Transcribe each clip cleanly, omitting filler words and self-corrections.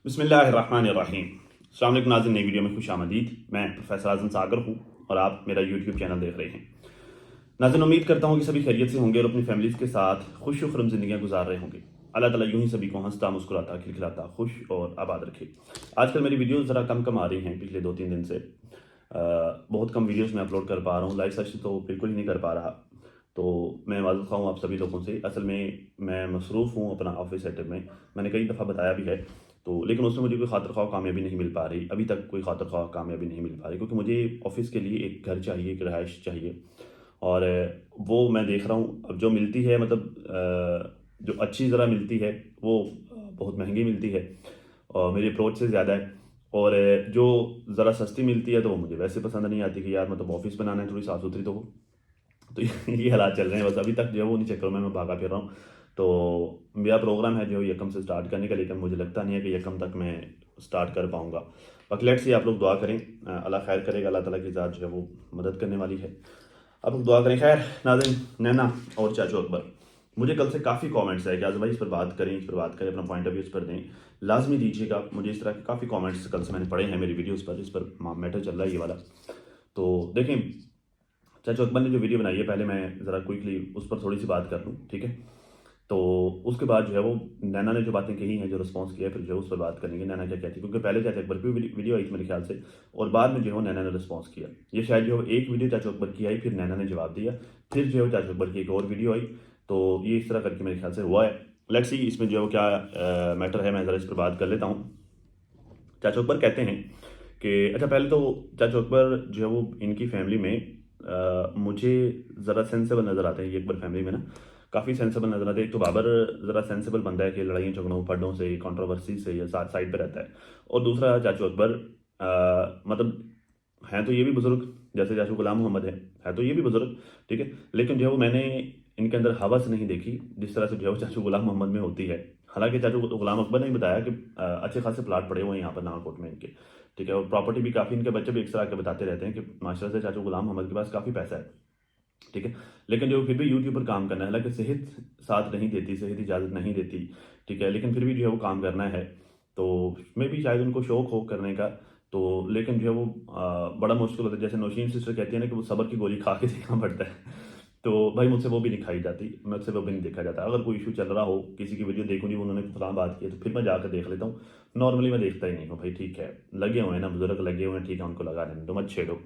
बिस्मिल्लाहिर्रहमानिर्रहीम। अस्सलाम वालेकुम नाज़रीन, नई वीडियो में खुश आमदीद। मैं प्रोफेसर आज़म सागर हूँ और आप मेरा यूट्यूब चैनल देख रहे हैं। नाज़रीन, उम्मीद करता हूँ कि सभी खैरियत से होंगे और अपनी फैमिलीज़ के साथ खुश खुरम ज़िंदगियाँ गुजार रहे होंगे। अल्लाह ताला यूं ही सभी को हंसता मुस्कुराता खिलखिलाता खुश और आबाद रखे। आजकल मेरी वीडियोज़ ज़रा कम आ रही हैं पिछले 2-3 दिन से। बहुत कम वीडियोज़ मैं अपलोड कर पा रहा हूँ, लाइव सेशन तो बिल्कुल ही नहीं कर पा रहा। तो मैं माज़ूर ख़्वाह हूँ आप सभी लोगों से। असल में मैं मसरूफ़ हूँ अपना ऑफ़िस सेटअप में, मैंने कई दफ़ा बताया भी है। तो लेकिन उसमें मुझे कोई ख़ातिर ख़्वाह कामयाबी नहीं मिल पा रही, अभी तक कोई ख़ातिर ख़्वाह कामयाबी नहीं मिल पा रही, क्योंकि मुझे ऑफ़िस के लिए एक घर चाहिए, एक रिहाइश चाहिए। और वो मैं देख रहा हूँ अब जो मिलती है, मतलब जो अच्छी ज़रा मिलती है वो बहुत महंगी मिलती है और मेरी अप्रोच से ज़्यादा है। और जो ज़रा सस्ती मिलती है तो वो मुझे वैसे पसंद नहीं आती कि यार मतलब ऑफ़िस बनाना है, थोड़ी साफ़ सुथरी तो हो। तो ये हालात चल रहे हैं बस। अभी तक जो है वो उन्हीं चक्करों में मैं भागा फिर रहा हूँ। तो मेरा प्रोग्राम है जो यकम से स्टार्ट करने का, लेकिन मुझे लगता नहीं है कि यकम तक मैं स्टार्ट कर पाऊँगा। बाकी लेट्स सी, आप लोग दुआ करें, अल्लाह खैर करेगा, अल्लाह ताला की ज़ात जो है वो मदद करने वाली है। आप लोग दुआ करें। खैर नाज़रीन, नैना और चाचू अकबर, मुझे कल से काफ़ी कमेंट्स आए कि आज़म भाई इस पर बात करें, इस पर बात करें, अपना पॉइंट ऑफ व्यू इस पर दें, लाजमी दीजिएगा। मुझे इस तरह के काफ़ी कमेंट्स कल से मैंने पढ़े हैं मेरी वीडियोज़ पर, इस पर मैटर चल रहा है ये वाला। तो देखें, चाचा अकबर ने जो वीडियो बनाई है, पहले मैं ज़रा क्विकली उस पर थोड़ी सी बात कर लूँ, ठीक है? तो उसके बाद जो है वो नैना ने जो बातें कही हैं, जो रिस्पॉन्स किया है, फिर जो है उस पर बात करेंगे नैना क्या कहती है, क्योंकि पहले चाचा अकबर की वीडियो आई थी मेरे ख्याल से, और बाद में जो है वो नैना ने रिस्पॉन्स किया। ये शायद जो है एक वीडियो चाचा अकबर की आई, फिर नैना ने जवाब दिया, फिर जो है चाचा अकबर की एक और वीडियो आई। तो ये इस तरह करके मेरे ख्याल से हुआ है। लेट्स सी इसमें जो है वो क्या मैटर है, मैं ज़रा इस पर बात कर लेता हूँ। चाचा अकबर कहते हैं कि अच्छा, पहले तो चाचा अकबर जो है वो इनकी फैमिली में मुझे ज़रा सेंसिबल नज़र आते हैं। ये अकबर फैमिली में ना काफ़ी सेंसिबल नज़र आते हैं। एक तो बाबर ज़रा सेंसिबल बंदा है कि लड़ाइयों झगड़ों फड्डों से, कंट्रोवर्सी से या साइड पे रहता है। और दूसरा चाचू अकबर मतलब हैं तो ये भी बुज़ुर्ग, जैसे चाचू गुलाम मोहम्मद है तो ये भी बुज़ुर्ग, ठीक है? लेकिन जो है वो मैंने इनके अंदर हवस नहीं देखी जिस तरह से जो है वो चाचू गुलाम मोहम्मद में होती है। हालाँकि चाचू गुलाम अकबर ने भी बताया कि अच्छे खासे प्लॉट पड़े हुए हैं यहाँ पर नागरकोट में इनके, ठीक है? और प्रॉपर्टी भी काफ़ी, इनके बच्चे भी अक्सर आके बताते रहते हैं कि माशाल्लाह से चाचू गुलाम मोहम्मद के पास काफ़ी पैसा है, ठीक है? लेकिन जो फिर भी यूट्यूब पर काम करना है, हालाँकि सेहत साथ नहीं देती, सेहत इजाज़त नहीं देती, ठीक है? लेकिन फिर भी जो है वो काम करना है, तो मे बी शायद उनको शौक हो करने का। तो लेकिन जो है वो बड़ा मुश्किल होता है। जैसे नौशीन सिस्टर कहती है ना कि वो सब्र की गोली खा के देखना पड़ता है। तो भाई मुझसे वो भी नहीं खाई जाती, मुझसे वो भी नहीं देखा जाता। अगर कोई इशू चल रहा हो, किसी की वीडियो देखूँ जी उन्होंने फलां बात की है, तो फिर मैं जाकर देख लेता हूँ। नॉर्मली मैं देखता ही नहीं हूँ। भाई ठीक है, लगे हुए हैं ना बुजुर्ग, लगे हुए हैं, ठीक है, उनको लगा देने दो, मत छेड़ो।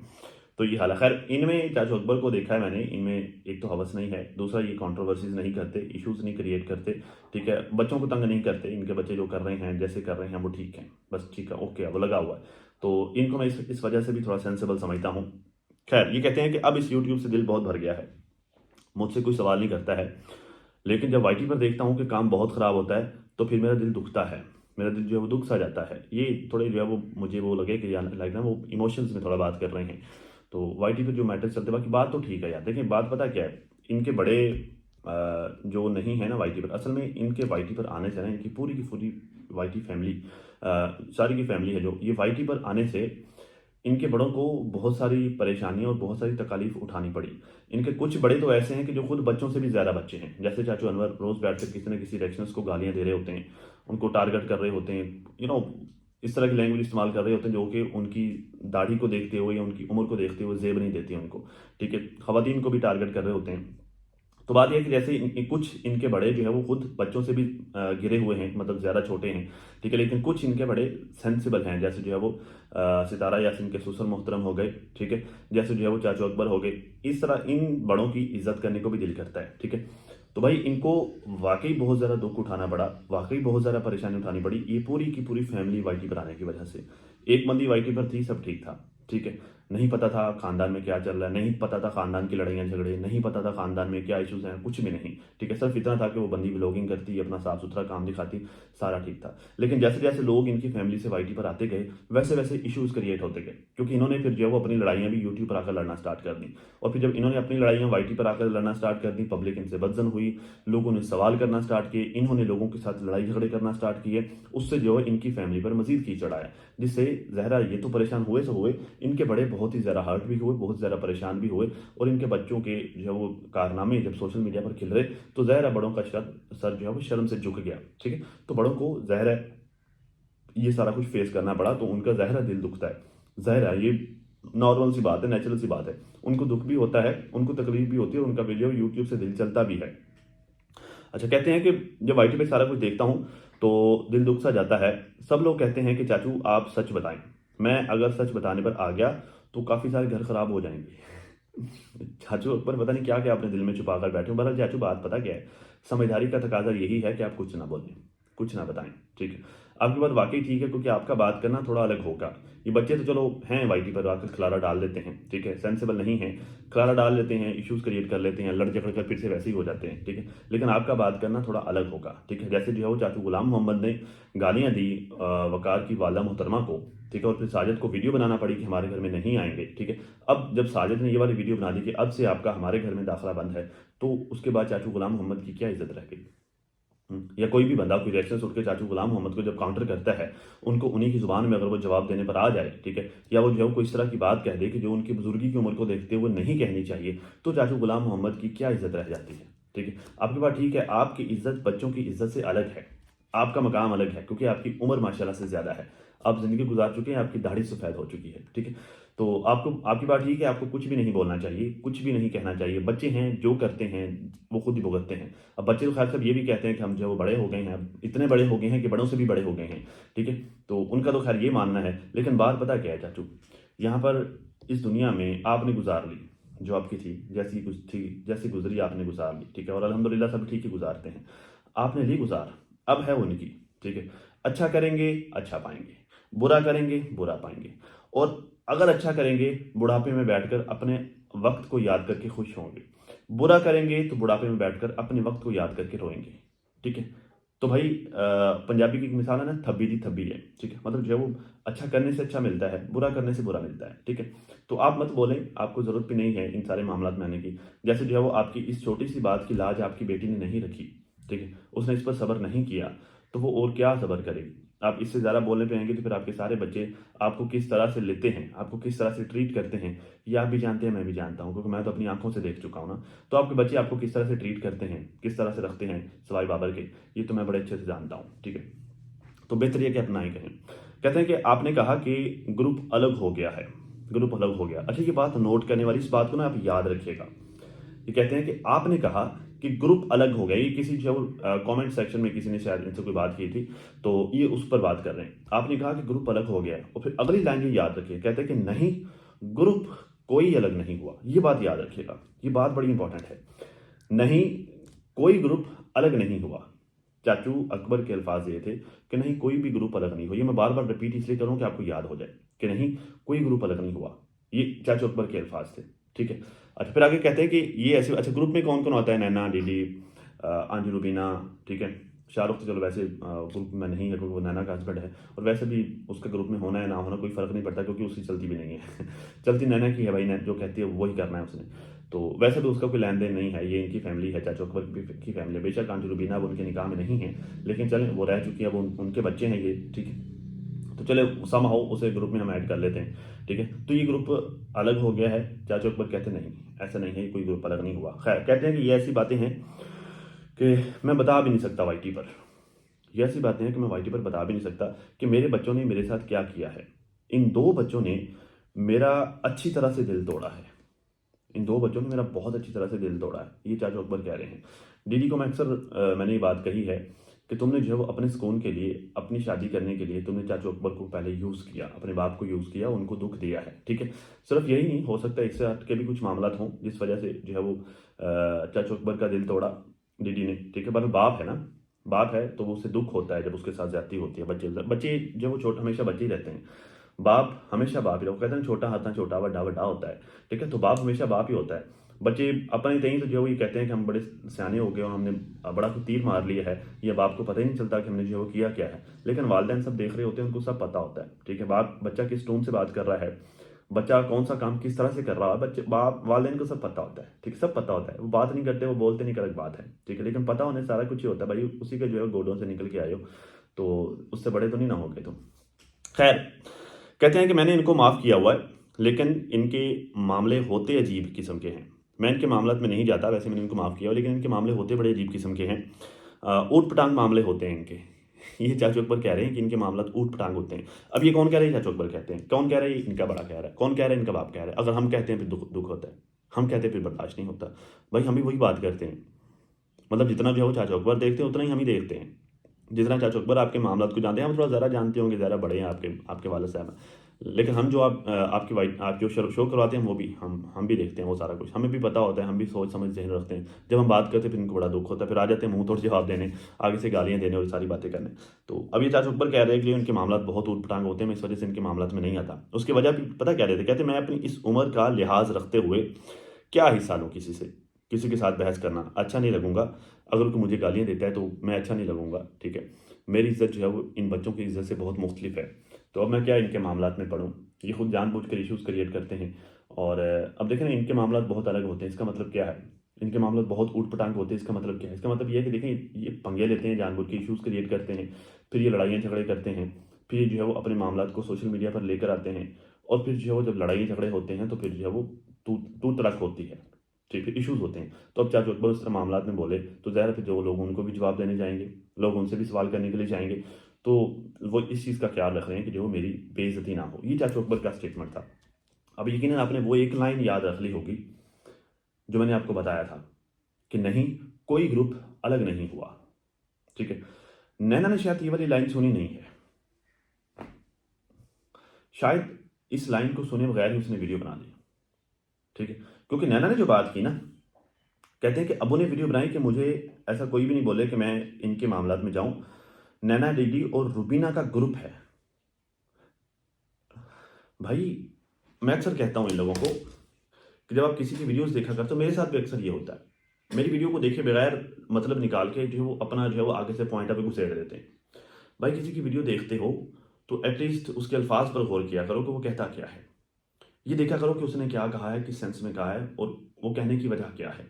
तो ये हाल है। खैर इनमें चाचू अकबर को देखा है मैंने, इनमें एक तो हवस नहीं है, दूसरा ये कंट्रोवर्सीज नहीं करते, इश्यूज नहीं क्रिएट करते, ठीक है? बच्चों को तंग नहीं करते। इनके बच्चे जो कर रहे हैं, जैसे कर रहे हैं वो ठीक है, बस ठीक है, ओके, अब लगा हुआ है। तो इनको मैं इस वजह से भी थोड़ा सेंसिबल समझता हूँ। खैर ये कहते हैं कि अब इस यूट्यूब से दिल बहुत भर गया है, मुझसे कोई सवाल नहीं करता है, लेकिन जब वाईटी पर देखता हूँ कि काम बहुत ख़राब होता है, तो फिर मेरा दिल दुखता है। मेरा दिल जो है वो दुख सा जाता है। ये थोड़े जो है वो मुझे वो लगे कि यार लाइक ना वो इमोशंस में थोड़ा बात कर रहे हैं। तो वाईटी पे जो मैटर चलते, बाकी बात तो ठीक है यार। देखिए बात पता क्या है, इनके बड़े जो नहीं है ना वाईटी पर, असल में इनके वाईटी पर आने से ना इनकी पूरी की पूरी वाईटी फैमिली, सारी की फैमिली है जो ये वाईटी पर आने से इनके बड़ों को बहुत सारी परेशानियाँ और बहुत सारी तकालीफ उठानी पड़ी। इनके कुछ बड़े तो ऐसे हैं कि जो खुद बच्चों से भी ज़्यादा बच्चे हैं। जैसे चाचू अनवर रोज़ बैठकर किसी न किसी रिएक्शंस को गालियाँ दे रहे होते हैं, उनको टारगेट कर रहे होते हैं, इस तरह की लैंग्वेज इस्तेमाल कर रहे होते हैं जो कि उनकी दाढ़ी को देखते हुए या उनकी उम्र को देखते हुए ज़ेब नहीं देती उनको, ठीक है? ख़वातीन को भी टारगेट कर रहे होते हैं। तो बात ये है कि जैसे कुछ इनके बड़े जो है वो खुद बच्चों से भी घिरे हुए हैं, मतलब ज़्यादा छोटे हैं, ठीक है? लेकिन कुछ इनके बड़े सेंसिबल हैं, जैसे जो है वो सितारा यासीन के ससुर मोहतरम हो गए, ठीक है? जैसे जो है वो चाचू अकबर हो गए। इस तरह इन बड़ों की इज्जत करने को भी दिल करता है, ठीक है? तो भाई इनको वाकई बहुत ज़्यादा दुख उठाना पड़ा, वाकई बहुत ज़्यादा परेशानी उठानी पड़ी, ये पूरी की पूरी फैमिली वाईटी पर आने की वजह से। एक बंदी वाईटी पर थी, सब ठीक था, ठीक है? नहीं पता था खानदान में क्या चल रहा है, नहीं पता था खानदान की लड़ाइयाँ झगड़े, नहीं पता था खानदान में क्या इश्यूज हैं, कुछ भी नहीं, ठीक है? सिर्फ इतना था कि वो बंदी व्लॉगिंग करती, अपना साफ सुथरा काम दिखाती, सारा ठीक था। लेकिन जैसे जैसे लोग इनकी फैमिली से वाईटी पर आते गए, वैसे वैसे इश्यूज क्रिएट होते गए, क्योंकि इन्होंने फिर जो है वो अपनी लड़ाइयाँ भी यूट्यूब पर आकर लड़ना स्टार्ट कर दी। और फिर जब इन्होंने अपनी लड़ाइयाँ वाईटी पर आकर लड़ना स्टार्ट कर दी, पब्लिक इनसे बदजन हुई, लोगों ने सवाल करना स्टार्ट किए, इन्होंने लोगों के साथ लड़ाई झगड़े करना स्टार्ट किए, उससे जो है इनकी फैमिली पर मजीद कीचड़ आया, जिससे ज़हरा ये तो परेशान हुए से हुए, इनके बड़े बहुत ही ज़्यादा हर्ट भी हुए, बहुत ज़्यादा परेशान भी हुए। और इनके बच्चों के जो है वो कारनामे जब सोशल मीडिया पर खिल रहे, तो ज़ाहिर है बड़ों का सर जो है वो शर्म से झुक गया, ठीक है? तो बड़ों को ज़ाहिर है ये सारा कुछ फेस करना पड़ा, तो उनका ज़ाहिर दिल दुखता है, ज़ाहिर है, ये नॉर्मल सी बात है, नेचुरल सी बात है। उनको दुख भी होता है, उनको तकलीफ भी होती है और उनका वीडियो यूट्यूब से दिल चलता भी है। अच्छा, कहते हैं कि जब वाईटी पे सारा कुछ देखता हूँ तो दिल दुख सा जाता है। सब लोग कहते हैं कि चाचू आप सच बताएं, मैं अगर सच बताने पर आ गया तो काफ़ी सारे घर खराब हो जाएंगे। चाचू अकबर पता नहीं क्या क्या अपने दिल में छुपा कर बैठे हो। बहरहाल चाचू बात पता क्या है, समझदारी का तकाजा यही है कि आप कुछ ना बोलें, कुछ ना बताएं, ठीक है। आपकी बात वाकई ठीक है, क्योंकि आपका बात करना थोड़ा अलग होगा। ये बच्चे तो चलो हैं वाईटी पर आकर खलारा डाल देते हैं, ठीक है, सेंसिबल नहीं है, खलारा डाल लेते हैं, इश्यूज क्रिएट कर लेते हैं, लड़ झगड़ कर फिर से वैसे ही हो जाते हैं, ठीक है। लेकिन आपका बात करना थोड़ा अलग होगा, ठीक है। जैसे जो है वो चाचू गुलाम मोहम्मद ने गालियां दी वकार की वाला मोहतरमा को, ठीक है, और फिर साजिद को वीडियो बनाना पड़ी कि हमारे घर में नहीं आएंगे, ठीक है। अब जब साजिद ने ये वाली वीडियो बना दी कि अब से आपका हमारे घर में दाखिला बंद है, तो उसके बाद चाचू गुलाम मोहम्मद की क्या इज्जत रह गई? या कोई भी बंदा कोई रिएक्शन उठ के चाचू गुलाम मोहम्मद को जब काउंटर करता है, उनको उन्हीं की जुबान में अगर वो जवाब देने पर आ जाए, ठीक है, या वो जो है कोई इस तरह की बात कह दे कि जो उनकी बुजुर्गी की उम्र को देखते हुए नहीं कहनी चाहिए, तो चाचू गुलाम मोहम्मद की क्या इज्जत रह जाती है, ठीक है। आपकी बात ठीक है, आपकी इज्जत बच्चों की इज्जत से अलग है, आपका मकाम अलग है, क्योंकि आपकी उम्र माशाल्लाह से ज़्यादा है, आप ज़िंदगी गुजार चुके हैं, आपकी दाढ़ी सफ़ेद हो चुकी है, ठीक है। तो आपको, आपकी बात ठीक है, आपको कुछ भी नहीं बोलना चाहिए, कुछ भी नहीं कहना चाहिए। बच्चे हैं, जो करते हैं वो खुद ही भुगतते हैं। अब बच्चे तो खैर सब ये भी कहते हैं कि हम जो है वो बड़े हो गए हैं, अब इतने बड़े हो गए हैं कि बड़ों से भी बड़े हो गए हैं, ठीक है। तो उनका तो खैर ये मानना है, लेकिन बात पता क्या है चाचू, यहाँ पर इस दुनिया में आपने गुजार ली जो आपकी थी, जैसी कुछ थी, जैसी गुजरी आपने गुजार ली, ठीक है, और अल्हम्दुलिल्लाह सब ठीक ही गुजारते हैं। आपने ली गुजार, अब है उनकी, ठीक है। अच्छा करेंगे अच्छा पाएंगे, बुरा करेंगे बुरा पाएंगे, और अगर अच्छा करेंगे बुढ़ापे में बैठकर अपने वक्त को याद करके खुश होंगे, बुरा करेंगे तो बुढ़ापे में बैठकर अपने वक्त को याद करके रोएंगे, ठीक है। तो भाई पंजाबी की एक मिसाल है ना, थब्बी दी थब्बी है, ठीक है, मतलब जो है वो अच्छा करने से अच्छा मिलता है, बुरा करने से बुरा मिलता है, ठीक है। तो आप मत बोलें, आपको ज़रूरत भी नहीं है इन सारे मामला में आने की। जैसे जो है वो आपकी इस छोटी सी बात की लाज आपकी बेटी ने नहीं रखी, ठीक है, उसने इस पर सब्र नहीं किया, तो वो और क्या सब्र करेगी। आप इससे ज़्यादा बोलने पे आएंगे तो फिर आपके सारे बच्चे आपको किस तरह से लेते हैं, आपको किस तरह से ट्रीट करते हैं, ये आप भी जानते हैं, मैं भी जानता हूँ, क्योंकि मैं तो अपनी आंखों से देख चुका हूँ ना। तो आपके बच्चे आपको किस तरह से ट्रीट करते हैं, किस तरह से रखते हैं सवाई बाबर के, ये तो मैं बड़े अच्छे से जानता हूँ, ठीक है। तो बेहतर ये कि अपना ही कहें। कहते हैं कि आपने कहा कि ग्रुप अलग हो गया है, ग्रुप अलग हो गया। अच्छा, ये बात नोट करने वाली, इस बात को ना आप याद रखिएगा। ये कहते हैं कि आपने कहा कि ग्रुप अलग हो गया, ये किसी जो कमेंट सेक्शन में किसी ने शायद इनसे कोई बात की थी, तो ये उस पर बात कर रहे हैं। आपने कहा कि ग्रुप अलग हो गया, और फिर अगली लाइन ये याद रखिए, कहते हैं कि नहीं, ग्रुप कोई अलग नहीं हुआ। ये बात याद रखिएगा, ये बात बड़ी इंपॉर्टेंट है। नहीं, कोई ग्रुप अलग नहीं हुआ। चाचू अकबर के अल्फाज ये थे कि नहीं, कोई भी ग्रुप अलग नहीं हुआ। ये मैं बार बार रिपीट इसलिए करूँ कि आपको याद हो जाए कि नहीं, कोई ग्रुप अलग नहीं हुआ। ये चाचू अकबर के अल्फाज थे, ठीक है। अच्छा, फिर आगे कहते हैं कि ये ऐसे, अच्छा ग्रुप में कौन कौन होता है? नैना, लिली, आंजी रुबीना, ठीक है। शाहरुख तो चलो वैसे ग्रुप में नहीं है, क्योंकि वो नैना का हस्बैंड है, और वैसे भी उसका ग्रुप में होना है ना होना कोई फ़र्क नहीं पड़ता, क्योंकि उसकी चलती भी नहीं है। चलती नैना की है भाई, जो कहती है वही करना है उसने। तो वैसे भी उसका कोई लेन देन नहीं है, ये इनकी फैमिली है, चाचू अकबर की फैमिली है। बेशक आंजी रुबीना अब उनके निकाह में नहीं है, लेकिन चलें वो रह चुकी है, अब उनके बच्चे हैं ये, ठीक है। तो चले समहाउ उसे ग्रुप में हम ऐड कर लेते हैं, ठीक है। तो ये ग्रुप अलग हो गया है। चाचू अकबर कहते नहीं, ऐसा नहीं है, कोई ग्रुप अलग नहीं हुआ। खैर, कहते हैं कि ये ऐसी बातें हैं कि मैं बता भी नहीं सकता वाईटी पर। ये ऐसी बातें हैं कि मैं वाईटी पर बता भी नहीं सकता कि मेरे बच्चों ने मेरे साथ क्या किया है। इन दो बच्चों ने मेरा अच्छी तरह से दिल तोड़ा है, इन दो बच्चों ने मेरा बहुत अच्छी तरह से दिल तोड़ा है, ये चाचू अकबर कह रहे हैं। डीडी को मैं अक्सर मैंने ये बात कही है कि तुमने जो है वो अपने सुकून के लिए, अपनी शादी करने के लिए तुमने चाचू अकबर को पहले यूज़ किया, अपने बाप को यूज़ किया, उनको दुख दिया है, ठीक है। सिर्फ यही नहीं, हो सकता है इससे हट के भी कुछ मामला हों जिस वजह से जो है वो चाचू अकबर का दिल तोड़ा डीडी ने, ठीक है। पर बाप है ना, बाप है तो वो उसे दुख होता है जब उसके साथ ज्यादती होती है। बच्चे बच्चे जो वो छोटे हमेशा बच्चे ही रहते हैं, बाप हमेशा बाप ही, वो कहते हैं छोटा हाथ ना छोटा, बड़ा बड़ा होता है, ठीक है। तो बाप हमेशा बाप ही होता है। बच्चे अपने तहीं तो जो ये कहते हैं कि हम बड़े सियाने हो गए और हमने बड़ा कोई तीर मार लिया है, ये बाप को पता ही नहीं चलता कि हमने जो किया क्या है। लेकिन वालिदैन सब देख रहे होते हैं, उनको सब पता होता है, ठीक है। बाप बच्चा किस टोन से बात कर रहा है, बच्चा कौन सा काम किस तरह से कर रहा है, बच्चे बाप वालिदैन को सब पता होता है, ठीक है, सब पता होता है। वो बात नहीं करते, वो बोलते नहीं, अलग बात है, ठीक है। लेकिन पता होने से सारा कुछ ही होता है भाई, उसी के जो है गोडों से निकल के आए हो, तो उससे बड़े तो नहीं ना हो गए तुम। खैर, कहते हैं कि मैंने इनको माफ़ किया हुआ है, लेकिन इनके मामले होते अजीब किस्म के हैं। मैं इनके मामलात में नहीं जाता, वैसे मैंने इनको माफ़ किया हुआ, लेकिन इनके मामले होते बड़े अजीब किस्म के हैं। ऊट पटांग मामले होते हैं इनके। ये चाचू अकबर कह रहे हैं कि इनके मामला ऊट पटांग होते हैं। अब ये कौन कह रहे हैं? चाचू अकबर कहते हैं। कौन कह रहा है? इनका बड़ा कह रहा है। कौन कह रहा है? इनका बाप कह रहा है। अगर हम कहते हैं फिर दुख दुख होता है, हम कहते हैं फिर बर्दाश्त नहीं होता। भाई हम भी वही बात करते हैं, मतलब जितना जो है वो चाचू अकबर देखते हैं उतना ही हम ही देखते हैं। जितना चाचू अकबर आपके मामला को जानते हैं, हम थोड़ा ज़्यादा जानते होंगे, ज़्यादा बड़े हैं आपके वाले साहब, लेकिन हम जो आपकी वाइट आप जो शो करवाते हैं वो भी हम भी देखते हैं वो सारा कुछ, हमें भी पता होता है, हम भी सोच समझ जहन रखते हैं। जब हम बात करते हैं फिर इनको बड़ा दुख होता है, फिर आ जाते हैं मुंह तोड़ जवाब देने, आगे से गालियाँ देने और सारी बातें करने। तो अब ये चाचू अकबर कह रहे हैं कि उनके मामला बहुत ऊट पटांग होते हैं, मैं इस वजह से इनके मामला में नहीं आता। उसकी वजह भी पता क्या रहते, कहते मैं अपनी इस उम्र का लिहाज रखते हुए क्या हिस्सा लूँ किसी से, किसी के साथ बहस करना अच्छा नहीं लगूंगा। अगर कोई मुझे गालियाँ देता है तो मैं अच्छा नहीं लगूंगा, ठीक है। मेरी इज्जत जो है वो इन बच्चों की इज्जत से बहुत मुख्तलिफ है। तो अब मैं क्या इनके मामला में पढ़ूँ? ये खुद जानबूझकर इश्यूज़ क्रिएट करते हैं। और अब देखें ना, इनके मामला बहुत अलग होते हैं। इसका मतलब क्या है? इनके मामला बहुत ऊट पटांग होते हैं। इसका मतलब क्या है? इसका मतलब ये है कि देखें, ये पंगे लेते हैं, जानबूझ के इश्यूज़ क्रिएट करते हैं, फिर ये लड़ाइयाँ झगड़े करते हैं, फिर जो है वो अपने मामला को सोशल मीडिया पर लेकर आते हैं, और फिर जो है वो जब लड़ाई झगड़े होते हैं तो फिर जो है वो तू तू तड़क होती है, ठीक है, इश्यूज़ होते हैं। तो अब चाचू अकबर उस तरह मामला में बोले तो ज़ाहिर है फिर जो लोग उनको भी जवाब देने जाएंगे, लोग उनसे भी सवाल करने के लिए जाएंगे। तो वो इस चीज़ का ख्याल रख रहे हैं कि जो मेरी बेइज्जती ना हो। ये चाचू अकबर का स्टेटमेंट था। अब यकीनन आपने वो एक लाइन याद रख ली होगी जो मैंने आपको बताया था कि नहीं, कोई ग्रुप अलग नहीं हुआ, ठीक है। नैना ने शायद ये वाली लाइन सुनी नहीं है, शायद इस लाइन को सुने बगैर ही उसने वीडियो बना दी, ठीक है। क्योंकि नैना ने जो बात की ना, कहते हैं कि अबू ने वीडियो बनाई कि मुझे ऐसा कोई भी नहीं बोले कि मैं इनके मामलात में जाऊं, नैना दीदी और रुबीना का ग्रुप है। भाई मैं अक्सर कहता हूं इन लोगों को कि जब आप किसी की वीडियोस देखा करते हो, मेरे साथ भी अक्सर ये होता है, मेरी वीडियो को देखे बगैर मतलब निकाल के जो वो अपना जो है वो आगे से पॉइंट पे घुसेड़ देते हैं। भाई किसी की वीडियो देखते हो तो एटलीस्ट उसके अल्फाज पर गौर किया करो कि वो कहता क्या है। ये देखा करो कि उसने क्या कहा है, किस सेंस में कहा है, और वो कहने की वजह क्या है।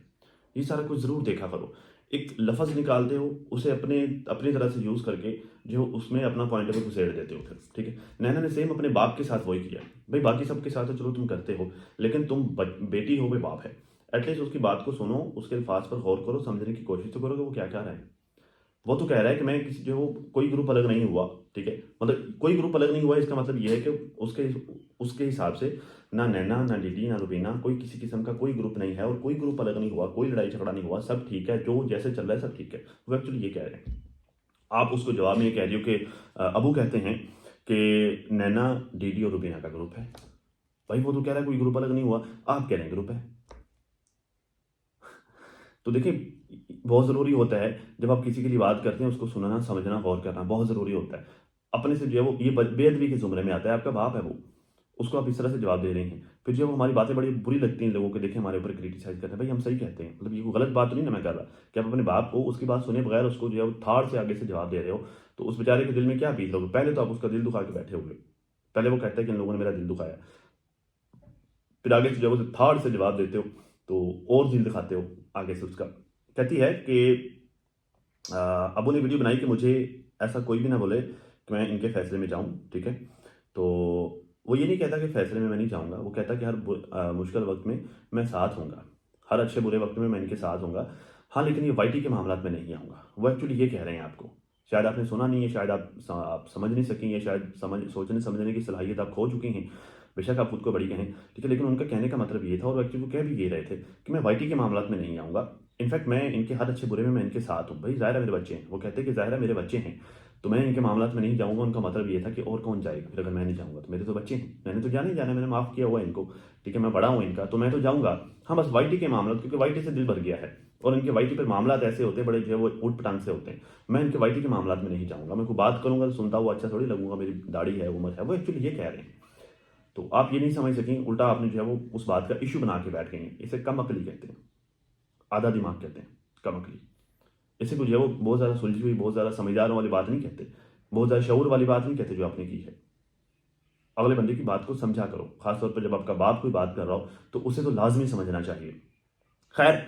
ये सारा कुछ ज़रूर देखा करो। एक लफ्ज़ निकालते हो, उसे अपने अपनी तरह से यूज़ करके जो उसमें अपना पॉइंट पे घुसेड़ देते हो फिर, ठीक है। नैना ने सेम अपने बाप के साथ वही किया। भाई बाकी सबके साथ तो चलो तुम करते हो, लेकिन तुम बेटी हो, वो बाप है, एटलीस्ट उसकी बात को सुनो, उसके अल्फाज पर गौर करो, समझने की कोशिश तो करो कि वो क्या कह रहा है। वो तो कह रहा है कि मैं किसी जो है वो कोई ग्रुप अलग नहीं हुआ, ठीक है। मतलब कोई ग्रुप अलग नहीं हुआ, इसका मतलब ये है कि उसके उसके हिसाब से ना नैना, ना डीडी, ना रुबीना, कोई किसी किस्म का कोई ग्रुप नहीं है, और कोई ग्रुप अलग नहीं हुआ, कोई लड़ाई झगड़ा नहीं हुआ, सब ठीक है, जो जैसे चल रहा है सब ठीक है। वो एक्चुअली ये कह रहे हैं। आप उसको जवाब में ये कह रही हो कि अबू कहते हैं कि नैना, डीडी और रुबीना का ग्रुप है। भाई वो तो कह रहा है कोई ग्रुप अलग नहीं हुआ, आप कह रहे हैं ग्रुप है। तो देखिए, बहुत ज़रूरी होता है जब आप किसी के लिए बात करते हैं, उसको सुनना, समझना, गौर करना बहुत ज़रूरी होता है। अपने से जो है वो ये बेअदबी के ज़ुमरे में आता है, आपका बाप है वो, उसको आप इस तरह से जवाब दे रहे हैं। फिर जो हमारी बातें बड़ी बुरी लगती हैं लोगों को, देखें हमारे ऊपर क्रिटिसाइज़ करते हैं। भाई हम सही कहते हैं, मतलब ये कोई गलत बात तो नहीं ना मैं कर रहा कि आप अपने बाप को उसकी बात सुने बगैर उसको जो है वो थाड़ से आगे से जवाब दे रहे हो, तो उस बेचारे के दिल में क्या बीत लोगे? पहले तो आप उसका दिल दुखा के बैठे होगे, पहले वो कहता है कि इन लोगों ने मेरा दिल दुखाया, फिर आगे से जब उसे थाड़ से जवाब देते हो तो और दिल दिखाते हो आगे से उसका। कहती है कि अबू ने वीडियो बनाई कि मुझे ऐसा कोई भी ना बोले कि मैं इनके फैसले में जाऊं, ठीक है। तो वो ये नहीं कहता कि फैसले में मैं नहीं जाऊंगा, वो कहता कि हर मुश्किल वक्त में मैं साथ हूँगा, हर अच्छे बुरे वक्त में मैं इनके साथ हूँगा। हाँ, लेकिन ये वाईटी के मामला में नहीं आऊँगा। वो एक्चुअली ये कह रहे हैं आपको, शायद आपने सुना नहीं है, शायद आप समझ नहीं सकी हैं, शायद सोचने समझने की सलाहियत आप खो चुकी हैं, बेशक आप खुद को बड़ी कहें, ठीक है। लेकिन उनका कहने का मतलब ये था, और एक्चुअली वो कह भी ये रहे थे कि मैं वाईटी के मामला में नहीं आऊँगा, इनफैक्ट मैं इनके हर अच्छे बुरे में मैं इनके साथ हूँ। भाई ज़ाहिर है मेरे बच्चे हैं, वो कहते हैं कि ज़ाहिर है मेरे बच्चे हैं, तो मैं इनके मामला में नहीं जाऊँगा। उनका मतलब ये था कि और कौन जाएगा फिर अगर मैं नहीं जाऊँगा, तो मेरे तो बच्चे हैं, मैंने तो जाना ही जाना है, मैंने माफ़ किया हुआ है इनको, ठीक है, मैं बड़ा हूँ इनका, तो मैं तो जाऊँगा। हाँ, बस वाईटी के मामला, क्योंकि वाईटी से दिल भर गया है, और इनके वाईटी पर मामला ऐसे होते हैं बड़े जो है वो ऊट पटांग से होते हैं। मैं इनके वाईटी के मामला में नहीं जाऊँगा, मैं कोई बात करूँगा तो सुनता हुआ अच्छा थोड़ी लगूंगा, मेरी दाढ़ी है, उम्र है। वो एक्चुअली ये कह रहे हैं। तो आप ये नहीं समझ सकें, उल्टा आपने जो है वो उस बात का इशू बना के बैठ गए हैं। इसे कम अकली कहते हैं, आधा दिमाग कहते हैं, कम अकली। इसे कुछ है वो बहुत ज़्यादा सुलझी हुई, बहुत ज़्यादा समझदारों वाली बात नहीं कहते, बहुत ज़्यादा शऊर वाली बात नहीं कहते जो आपने की है। अगले बंदे की बात को समझा करो, खासतौर पर जब आपका बाप कोई बात कर रहा हो तो उसे तो लाजमी समझना चाहिए। खैर,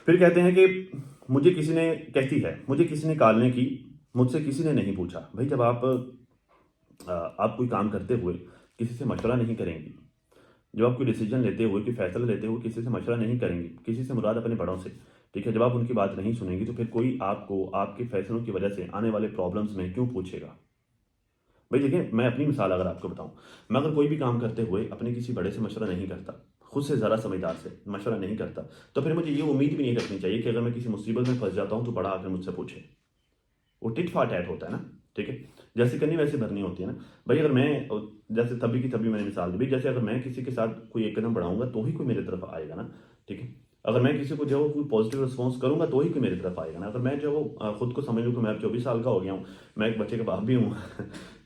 फिर कहते हैं कि मुझे किसी ने, कहती है मुझे किसी ने कॉल नहीं की, मुझसे किसी ने नहीं पूछा। भाई जब आप कोई काम करते हुए किसी से मशवरा नहीं करेंगी, जब आप कोई डिसीजन लेते हुए, कोई फैसला लेते हुए किसी से मशवरा नहीं करेंगी, किसी से मुराद अपने बड़ों से, ठीक है, जब आप उनकी बात नहीं सुनेंगी तो फिर कोई आपको आपके फैसलों की वजह से आने वाले प्रॉब्लम्स में क्यों पूछेगा। भाई देखिए, मैं अपनी मिसाल अगर आपको बताऊं, मैं अगर कोई भी काम करते हुए अपने किसी बड़े से मशवरा नहीं करता, खुद से ज़्यादा समझदार से मशवरा नहीं करता, तो फिर मुझे ये उम्मीद भी नहीं रखनी चाहिए कि अगर मैं किसी मुसीबत में फंस जाता हूं तो बड़ा आकर मुझसे पूछे। वो टिट फॉर टैट होता है ना, ठीक है। जैसे करनी वैसे भरनी होती है ना। भाई अगर मैं जैसे तभी की तभी मैंने मिसाल दी भाई, जैसे अगर मैं किसी के साथ कोई एक कदम बढ़ाऊंगा तो ही कोई मेरी तरफ आएगा ना, ठीक है। अगर मैं किसी को जो है वो कोई पॉजिटिव रिस्पॉन्स करूंगा तो ही कोई मेरी तरफ आएगा ना। अगर मैं जो है वो खुद को समझ लूँ कि मैं अब 24 साल का हो गया हूँ, मैं एक बच्चे का बाप भी हूँ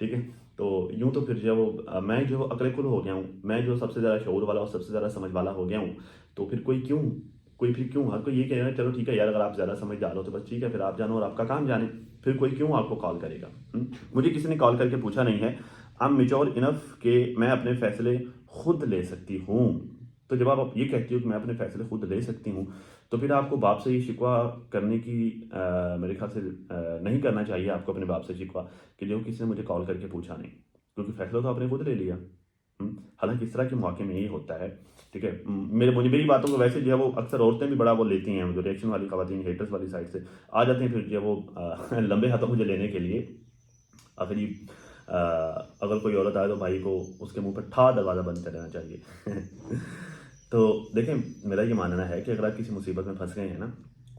ठीक है। तो यूं तो फिर जो है वो मैं जो अकलेकुल हो गया हूँ, मैं जो सबसे ज़्यादा शऊर वाला और सबसे ज़्यादा समझ वाला हो गया हूँ, तो फिर कोई फिर क्यों हर कोई ये कहेगा चलो ठीक है यार, अगर आप ज़्यादा समझदार हो तो बस ठीक है, फिर आप जानो और आपका काम जाने। फिर कोई क्यों आपको कॉल करेगा। मुझे किसी ने कॉल करके पूछा नहीं है, आई एम मेच्योर इनफ कि मैं अपने फैसले खुद ले सकती हूँ। तो जब आप ये कहती हो कि मैं अपने फैसले खुद ले सकती हूँ, तो फिर आपको बाप से ये शिकवा करने की मेरे ख्याल से नहीं करना चाहिए आपको अपने बाप से शिकवा कि जो किसी ने मुझे कॉल करके पूछा नहीं, क्योंकि फैसला तो आपने खुद ले लिया। हालांकि इस तरह के मौके में यही होता है, ठीक है। मेरी बातों को वैसे जो है वो अक्सर औरतें भी बड़ा वो लेती हैं, जो रिएक्शन वाली खवातीन हेटर्स वाली साइड से आ जाती हैं, फिर जो है वो लंबे हाथों मुझे लेने के लिए। आखिरी अगर कोई औरत आए तो भाई को उसके मुंह पर ठा दरवाज़ा बंद कर देना चाहिए तो देखें, मेरा ये मानना है कि अगर आप किसी मुसीबत में फंस गए हैं ना,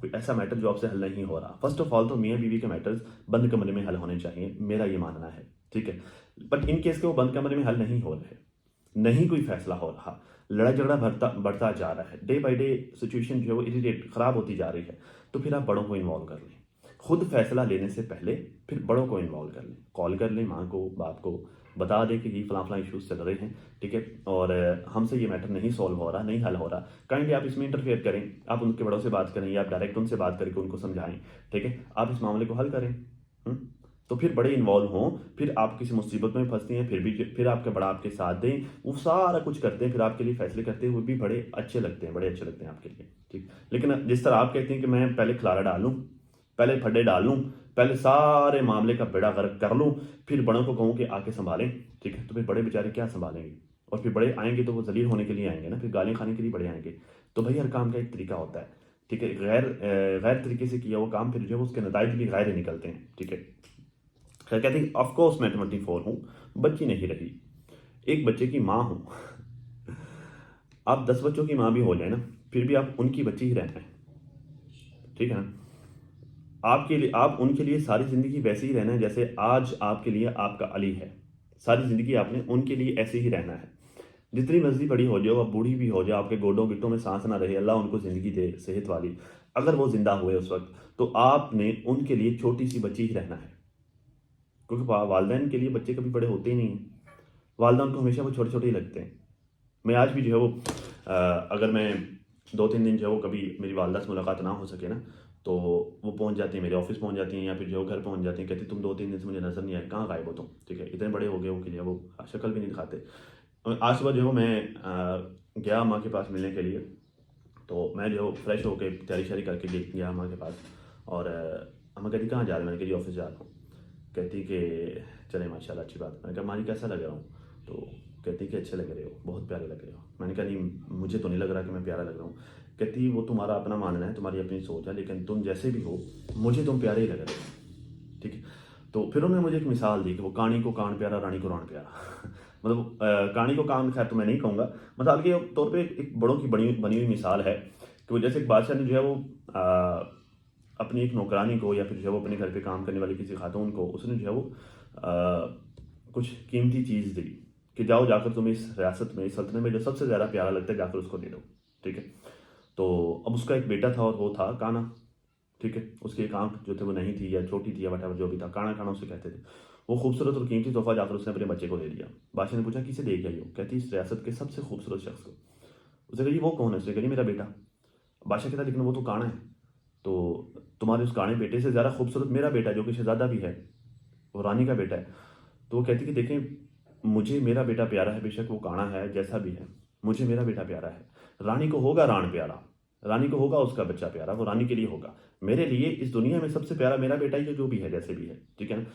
कोई ऐसा मैटर जो आपसे हल नहीं हो रहा, फर्स्ट ऑफ ऑल तो मियाँ बीवी के मैटर्स बंद कमरे में हल होने चाहिए, मेरा ये मानना है, ठीक है। बट इन केस के वो बंद कमरे में हल नहीं हो रहे, नहीं कोई फैसला हो रहा, लड़ाई झगड़ा बढ़ता जा रहा है, डे बाई डे सिचुएशन जो है वो इरिटेट खराब होती जा रही है, तो फिर आप बड़ों को इन्वॉल्व कर लें। खुद फैसला लेने से पहले फिर बड़ों को इन्वॉल्व कर लें, कॉल कर लें माँ को, बाप को, बता दें कि ये फलां इश्यूज चल रहे हैं, ठीक है, और हमसे ये मैटर नहीं सॉल्व हो रहा, नहीं हल हो रहा, काइंडली आप इसमें इंटरफेयर करें, आप उनके बड़ों से बात करें या आप डायरेक्ट उनसे बात करके उनको समझाएं, ठीक है, आप इस मामले को हल करें। तो फिर बड़े इन्वॉल्व हों, फिर आप किसी मुसीबत में फंसती हैं फिर आपका बड़ा आपके साथ दें, वो सारा कुछ करते हैं, फिर आपके लिए फैसले करते हैं, वो भी बड़े अच्छे लगते हैं आपके लिए, ठीक। लेकिन जिस तरह आप कहते हैं कि मैं पहले खलारा डालूं, पहले फड्डे डाल लूँ, पहले सारे मामले का बेड़ा गर्क कर लूँ, फिर बड़ों को कहूँ कि आके संभालें, ठीक है, तो फिर बड़े बेचारे क्या संभालेंगे। और फिर बड़े आएंगे तो वो जलील होने के लिए आएंगे ना, फिर गालियाँ खाने के लिए बड़े आएंगे। तो भाई हर काम का एक तरीका होता है, ठीक है। गैर तरीके से किया वो काम फिर जो है उसके नताइज भी गैर निकलते हैं, ठीक है। खैर कहते हैं ऑफकोर्स मैं 24 हूँ, बच्ची नहीं रही, एक बच्चे की माँ हूँ आप 10 बच्चों की माँ भी हो जाए ना, फिर भी आप उनकी बच्ची ही रहना है, ठीक है ना। आपके लिए आप उनके लिए सारी ज़िंदगी वैसे ही रहना है जैसे आज आपके लिए आपका अली है, सारी ज़िंदगी आपने उनके लिए ऐसे ही रहना है। जितनी मर्जी बड़ी हो जाओ, आप बूढ़ी भी हो जाओ, आपके गोडों गिट्टों में सांस ना रहे, अल्लाह उनको ज़िंदगी दे सेहत वाली, अगर वो ज़िंदा हुए उस वक्त, तो आपने उनके लिए छोटी सी बच्ची ही रहना है, क्योंकि वालदैन के लिए बच्चे कभी बड़े होते ही नहीं हैं, वालदैन को हमेशा वो छोटे छोटे ही लगते हैं। मैं आज भी जो है वो अगर मैं 2-3 दिन जो है वो कभी मेरी वालदा से मुलाकात ना हो सके ना, तो वो पहुंच जाती हैं, मेरे ऑफिस पहुंच जाती हैं या फिर जो घर पहुंच जाती हैं, कहती तुम 2-3 दिन से मुझे नज़र नहीं आए, कहाँ गायब हो तुम, ठीक है, इतने बड़े हो गए हो कि जो है वो शक्ल भी नहीं दिखाते। आज सुबह जो है मैं गया माँ के पास मिलने के लिए, तो मैं जो फ्रेश होकर तैयारी शारी करके गया माँ के पास, और अम्मा कहती कहाँ जा रहे हो, मैंने कहा जी ऑफिस जा रहा हूँ। कहती कि चले माशाल्लाह अच्छी बात। मैंने कहा माँ जी कैसा लग रहा हूँ, तो कहती कि अच्छे लग रहे हो, बहुत प्यारे लग रहे हो। मैंने कहा नहीं मुझे तो नहीं लग रहा कि मैं प्यारा लग रहा हूँ। कहती वो तुम्हारा अपना मानना है, तुम्हारी अपनी सोच है, लेकिन तुम जैसे भी हो मुझे तुम प्यारे ही लग रहे हो, ठीक है। तो फिर उन्होंने मुझे एक मिसाल दी कि वो कानी को कान प्यारा, रानी को रान प्यारा मतलब कहानी को कान खैर तो मैं नहीं कहूँगा, मिसाल के तौर पे एक बड़ों की बनी हुई मिसाल है कि वो जैसे एक बादशाह ने जो है वो अपनी एक नौकरानी को या फिर जो है वो अपने घर पे काम करने वाली किसी खातून को उसने जो है वो कुछ कीमती चीज़ दी कि जाओ जाकर तुम इस रियासत में, इस सल्तनत में जो सबसे ज़्यादा प्यारा लगता है जाकर उसको दे दो, ठीक है। तो अब उसका एक बेटा था और वो था काना, ठीक है। उसकी एक आंख जो थे वो नहीं थी या छोटी थी या वटावर जो भी था, काना काना उसे कहते थे। वो खूबसूरत और कीमती तोहफा जाकर उसने अपने बच्चे को दे दिया। बादशाह ने पूछा किसे दे गया ये, कहती इस रियासत के सबसे खूबसूरत शख्स को। उसे कही वो कौन है, उसने कही मेरा बेटा। बादशाह कहता लेकिन वो तो काना है, तो तुम्हारे उस काने बेटे से ज़्यादा खूबसूरत मेरा बेटा जो कि शहजादा भी है, वो रानी का बेटा है। तो वो कहती कि देखें मुझे मेरा बेटा प्यारा है, बेशक वो काना है जैसा भी है, मुझे मेरा बेटा प्यारा है। रानी को होगा रान प्यारा, रानी को होगा उसका बच्चा प्यारा, वो रानी के लिए होगा। मेरे लिए इस दुनिया में सबसे प्यारा मेरा बेटा ही है, जो भी है जैसे भी है, ठीक है ना।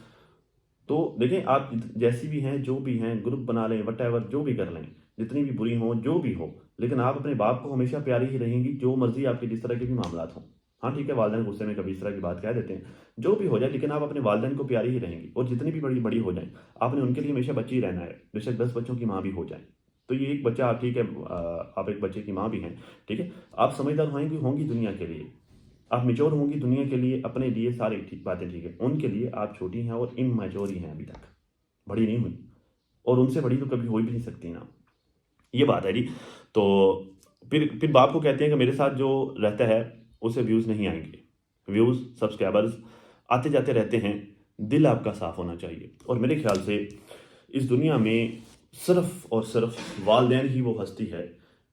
तो देखें आप जैसी भी हैं, जो भी हैं, ग्रुप बना लें, वट जो भी कर लें, जितनी भी बुरी हो जो भी हो, लेकिन आप अपने बाप को हमेशा प्यारी ही रहेंगी, जो मर्जी आपके जिस तरह के भी मामला हों, हाँ ठीक है, वालिदैन गुस्से में कभी इस तरह की बात कह देते हैं, जो भी हो जाए, लेकिन आप अपने वालिदैन को प्यारी ही रहेंगी और जितनी भी बड़ी बड़ी हो जाएँ, आपने उनके लिए हमेशा बच्ची ही रहना है, बेशक 10 बच्चों की माँ भी हो जाएँ। तो ये एक बच्चा आप ठीक है, आप एक बच्चे की माँ भी हैं, ठीक है? आप समझदार होंगी दुनिया के लिए, आप मैच्योर होंगी दुनिया के लिए, अपने लिए सारी ठीक बातें ठीक है। उनके लिए आप छोटी हैं और इमैच्योर ही हैं अभी तक, बड़ी नहीं हुई और उनसे बड़ी तो कभी हो ही भी नहीं सकती ना। ये बात है जी। तो फिर बाप को कहते हैं कि मेरे साथ जो रहता है उसे व्यूज़ नहीं आएँगे। व्यूज़, सब्सक्राइबर्स आते-जाते रहते हैं, दिल आपका साफ़ होना चाहिए और मेरे ख़्याल से इस दुनिया में सिर्फ़ और सिर्फ़ वालिदैन ही वो हस्ती है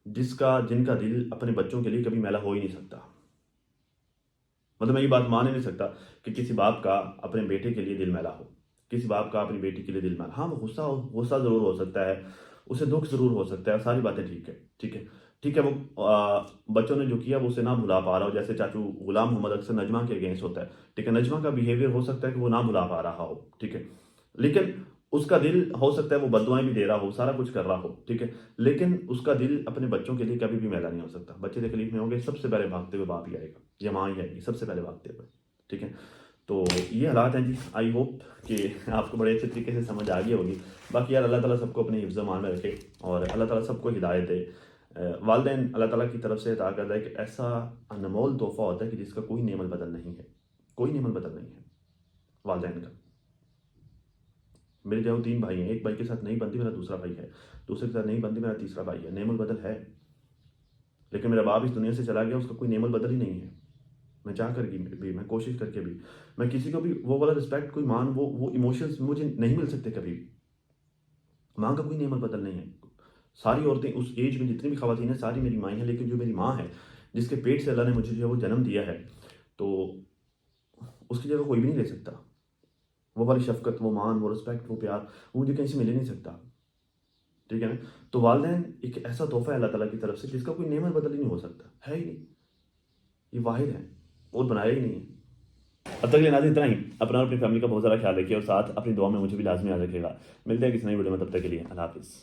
जिनका दिल अपने बच्चों के लिए कभी मैला हो ही नहीं सकता। मतलब मैं ये बात मान ही नहीं सकता कि किसी बाप का अपने बेटे के लिए दिल मैला हो, किसी बाप का अपनी बेटी के लिए दिल मैला। हाँ, वो गुस्सा ज़रूर हो सकता है, उसे दुःख ज़रूर हो सकता है, सारी बातें ठीक है, ठीक है। ठीक है, वो बच्चों ने जो किया वो उसे ना भुला पा रहा हो, जैसे चाचू गुलाम मोहम्मद अक्सर नजमा के अगेंस्ट होता है, ठीक है। नजमा का बिहेवियर हो सकता है कि वो ना भुला पा रहा हो, ठीक है। लेकिन उसका दिल हो सकता है वो बददुआएँ भी दे रहा हो, सारा कुछ कर रहा हो, ठीक है। लेकिन उसका दिल अपने बच्चों के लिए कभी भी मैला नहीं हो सकता। बच्चे तकलीफ में होंगे, सबसे पहले भागते हुए बाप ही आएगा या माँ ही आएगी, सबसे पहले भागते हुए, ठीक है। तो ये हालात हैं जी। आई होप कि आपको बड़े अच्छे तरीके से समझ आ गई होगी। बाकी यार अल्लाह ताला सबको अपने हिफ्ज़ मान में रखे और अल्लाह ताला सबको हिदायत दे। वालिदैन अल्लाह ताला की तरफ से अता करदा है कि ऐसा अनमोल तोहफ़ा होता है कि जिसका कोई नेमल बदल नहीं है, कोई नेमल बदल नहीं है वालिदैन का। मेरे जो 3 भाई हैं, एक भाई के साथ नहीं बनती, मेरा दूसरा भाई है, दूसरे के साथ नहीं बनती, मेरा तीसरा भाई है। नेमल बदल है, लेकिन मेरा बाप इस दुनिया से चला गया, उसका कोई नेमल बदल ही नहीं है। मैं चाह कर भी, मैं कोशिश करके भी, मैं किसी को भी वो वाला रिस्पेक्ट, कोई मान, वो इमोशंस मुझे नहीं मिल सकते कभी भी। माँ का कोई नेमल बदल नहीं है। सारी औरतें उस एज में जितनी भी ख़वातीन हैं, सारी मेरी माँ हैं, लेकिन जो मेरी माँ है, जिसके पेट से अल्लाह ने मुझे जो है वो जन्म दिया है, तो उसकी जगह कोई भी नहीं ले सकता। वो वाली शफ़क़त, वो मान, वो रिस्पेक्ट, वो प्यार, वो मुझे कहीं से मिल ही नहीं सकता। ठीक है ना? तो वालिदैन एक ऐसा तोहफ़ा है अल्लाह ताला की तरफ से जिसका कोई नेमल बदल ही नहीं हो सकता, है ही नहीं। ये वाहिद है और बनाया ही नहीं है। अब तक के लिए नाज़रीन इतना ही। अपना और अपनी फैमिली का बहुत ज़्यादा ख्याल रखिए और साथ अपनी दुआ में मुझे भी लाज़मी याद रखिएगा। मिलते हैं किसी नई वीडियो में, तब तक के लिए अल्लाह हाफ़िज़।